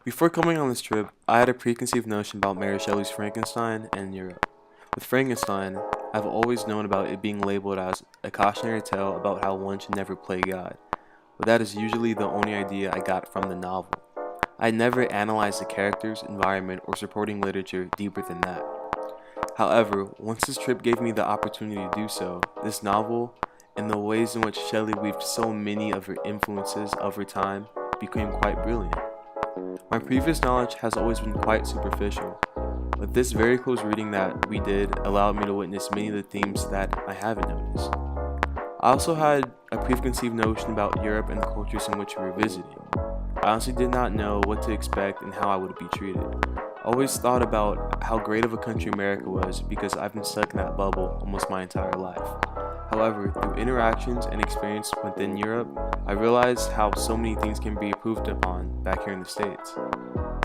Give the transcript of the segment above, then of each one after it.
Before coming on this trip, I had a preconceived notion about Mary Shelley's Frankenstein and Europe. With Frankenstein, I've always known about it being labeled as a cautionary tale about how one should never play God, but that is usually the only idea I got from the novel. I had never analyzed the characters, environment, or supporting literature deeper than that. However, once this trip gave me the opportunity to do so, this novel, and the ways in which Shelley weaved so many of her influences over time, became quite brilliant. My previous knowledge has always been quite superficial, but this very close reading that we did allowed me to witness many of the themes that I haven't noticed. I also had a preconceived notion about Europe and the cultures in which we were visiting. I honestly did not know what to expect and how I would be treated. I always thought about how great of a country America was because I've been stuck in that bubble almost my entire life. However, through interactions and experience within Europe, I realized how so many things can be improved upon back here in the States.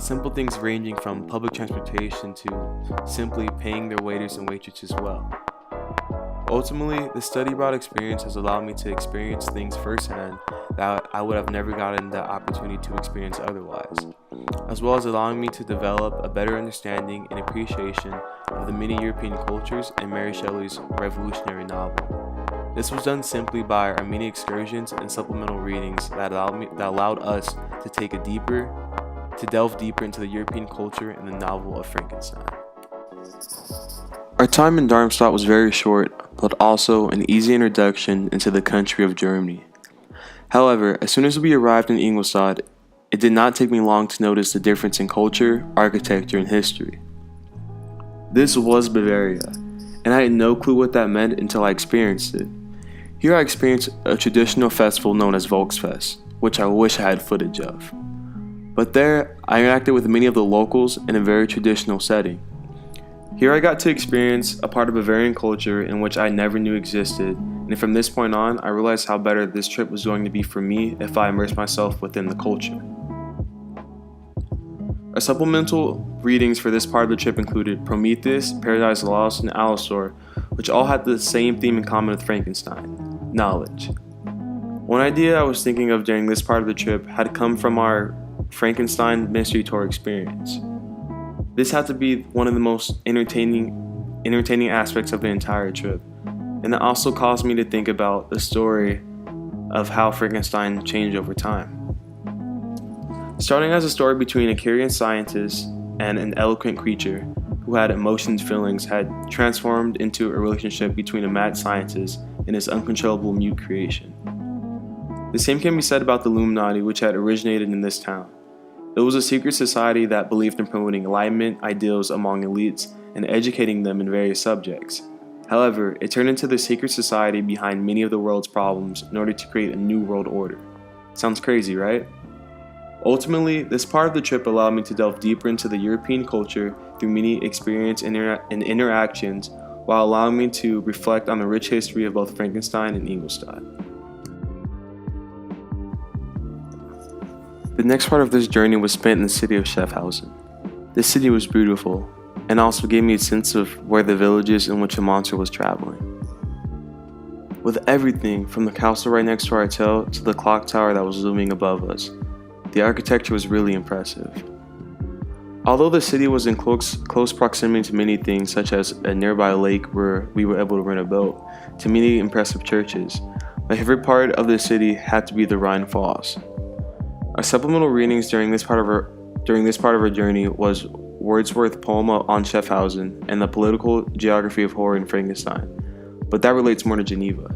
Simple things ranging from public transportation to simply paying their waiters and waitresses well. Ultimately, the study abroad experience has allowed me to experience things firsthand that I would have never gotten the opportunity to experience otherwise, as well as allowing me to develop a better understanding and appreciation of the many European cultures and Mary Shelley's revolutionary novel. This was done simply by our many excursions and supplemental readings that allowed us to delve deeper into the European culture and the novel of Frankenstein. Our time in Darmstadt was very short, but also an easy introduction into the country of Germany. However, as soon as we arrived in Ingolstadt, it did not take me long to notice the difference in culture, architecture, and history. This was Bavaria, and I had no clue what that meant until I experienced it. Here I experienced a traditional festival known as Volksfest, which I wish I had footage of. But there, I interacted with many of the locals in a very traditional setting. Here I got to experience a part of Bavarian culture in which I never knew existed, and from this point on, I realized how better this trip was going to be for me if I immersed myself within the culture. Our supplemental readings for this part of the trip included Prometheus, Paradise Lost, and Alastor, which all had the same theme in common with Frankenstein: knowledge. One idea I was thinking of during this part of the trip had come from our Frankenstein mystery tour experience. This had to be one of the most entertaining aspects of the entire trip, and it also caused me to think about the story of how Frankenstein changed over time. Starting as a story between a curious scientist and an eloquent creature who had emotions, feelings, had transformed into a relationship between a mad scientist and his uncontrollable mute creation. The same can be said about the Illuminati, which had originated in this town. It was a secret society that believed in promoting enlightenment ideals among elites and educating them in various subjects. However, it turned into the secret society behind many of the world's problems in order to create a new world order. Sounds crazy, right? Ultimately, this part of the trip allowed me to delve deeper into the European culture through many experiences and interactions, while allowing me to reflect on the rich history of both Frankenstein and Ingolstadt. The next part of this journey was spent in the city of Schaffhausen. This city was beautiful, and also gave me a sense of where the village is in which a monster was traveling. With everything from the castle right next to our hotel to the clock tower that was looming above us, the architecture was really impressive. Although the city was in close proximity to many things, such as a nearby lake where we were able to rent a boat, to many impressive churches, my favorite part of the city had to be the Rhine Falls. Our supplemental readings during this part of our journey was Wordsworth's poem on Schaffhausen and the political geography of horror in Frankenstein, but that relates more to Geneva.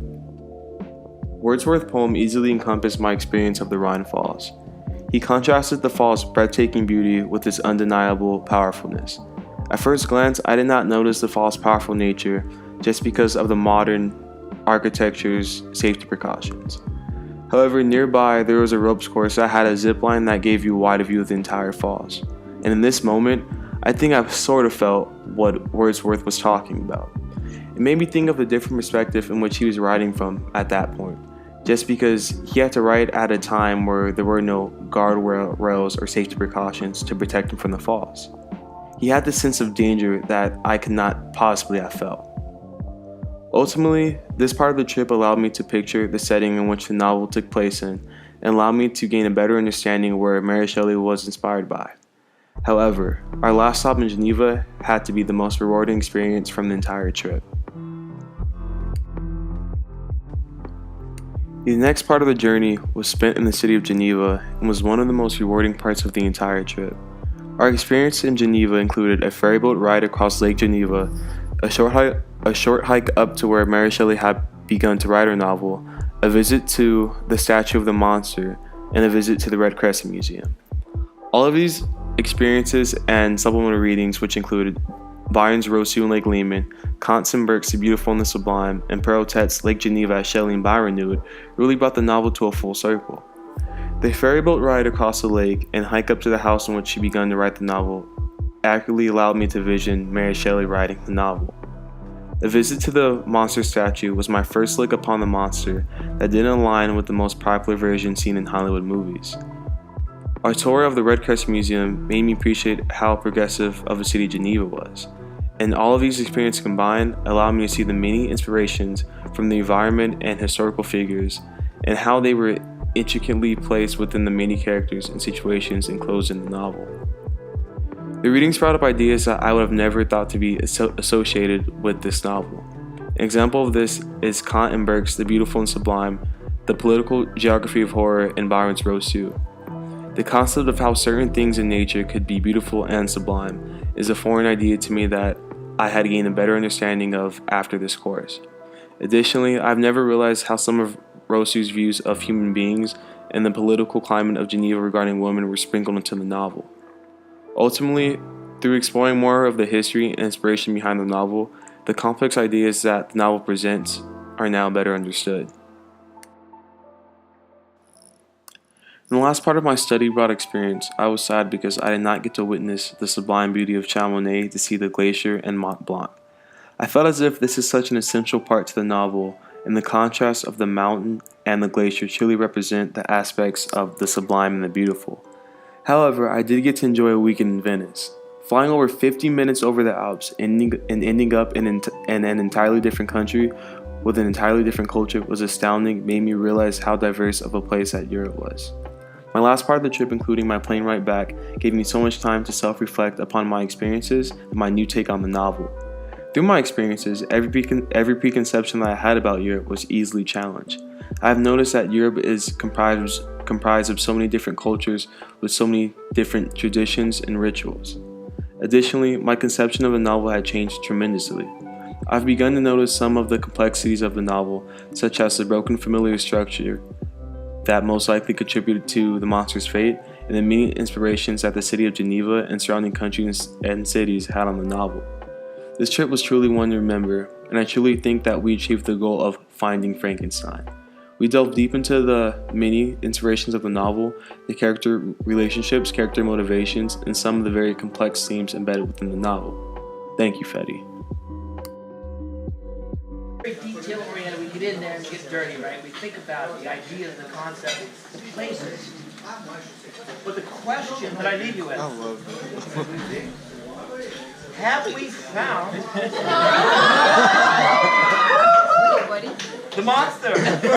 Wordsworth's poem easily encompassed my experience of the Rhine Falls. He contrasted the fall's breathtaking beauty with its undeniable powerfulness. At first glance, I did not notice the fall's powerful nature just because of the modern architecture's safety precautions. However, nearby there was a ropes course that had a zip line that gave you a wide view of the entire falls. And in this moment, I think I sort of felt what Wordsworth was talking about. It made me think of a different perspective in which he was writing from at that point, just because he had to write at a time where there were no guardrails or safety precautions to protect him from the falls. He had this sense of danger that I could not possibly have felt. Ultimately, this part of the trip allowed me to picture the setting in which the novel took place in, and allowed me to gain a better understanding of where Mary Shelley was inspired by. However, our last stop in Geneva had to be the most rewarding experience from the entire trip. The next part of the journey was spent in the city of Geneva and was one of the most rewarding parts of the entire trip. Our experience in Geneva included a ferryboat ride across Lake Geneva, a short hike up to where Mary Shelley had begun to write her novel, a visit to the statue of the monster, and a visit to the Red Crescent Museum. All of these experiences and supplemental readings, which included Byron's Rousseau and Lake Lehman, Kant and Burke's The Beautiful and the Sublime, and Perrottet's Lake Geneva as Shelley and Byron knew it, really brought the novel to a full circle. The ferryboat ride across the lake and hike up to the house in which she began to write the novel accurately allowed me to vision Mary Shelley writing the novel. The visit to the monster statue was my first look upon the monster that didn't align with the most popular version seen in Hollywood movies. Our tour of the Red Crescent Museum made me appreciate how progressive of a city Geneva was, and all of these experiences combined allowed me to see the many inspirations from the environment and historical figures, and how they were intricately placed within the many characters and situations enclosed in the novel. The readings brought up ideas that I would have never thought to be associated with this novel. An example of this is Kant and Burke's The Beautiful and Sublime, the political geography of horror in Byron's Rousseau. The concept of how certain things in nature could be beautiful and sublime is a foreign idea to me that I had gained a better understanding of after this course. Additionally, I've never realized how some of Rousseau's views of human beings and the political climate of Geneva regarding women were sprinkled into the novel. Ultimately, through exploring more of the history and inspiration behind the novel, the complex ideas that the novel presents are now better understood. In the last part of my study abroad experience, I was sad because I did not get to witness the sublime beauty of Chamonix to see the glacier and Mont Blanc. I felt as if this is such an essential part to the novel, and the contrast of the mountain and the glacier truly represent the aspects of the sublime and the beautiful. However, I did get to enjoy a weekend in Venice. Flying over 50 minutes over the Alps and ending up in an entirely different country with an entirely different culture was astounding, made me realize how diverse of a place that Europe was. My last part of the trip, including my plane ride back, gave me so much time to self-reflect upon my experiences and my new take on the novel. Through my experiences, every preconception that I had about Europe was easily challenged. I have noticed that Europe is comprised of so many different cultures with so many different traditions and rituals. Additionally, my conception of the novel had changed tremendously. I've begun to notice some of the complexities of the novel, such as the broken familiar structure that most likely contributed to the monster's fate, and the many inspirations that the city of Geneva and surrounding countries and cities had on the novel. This trip was truly one to remember, and I truly think that we achieved the goal of finding Frankenstein. We delved deep into the many inspirations of the novel, the character relationships, character motivations, and some of the very complex themes embedded within the novel. Thank you, Fetty. Very detail-oriented. We get in there and get dirty, right? We think about the ideas, the concepts, the places. But the question that I leave you with: have we found the monster?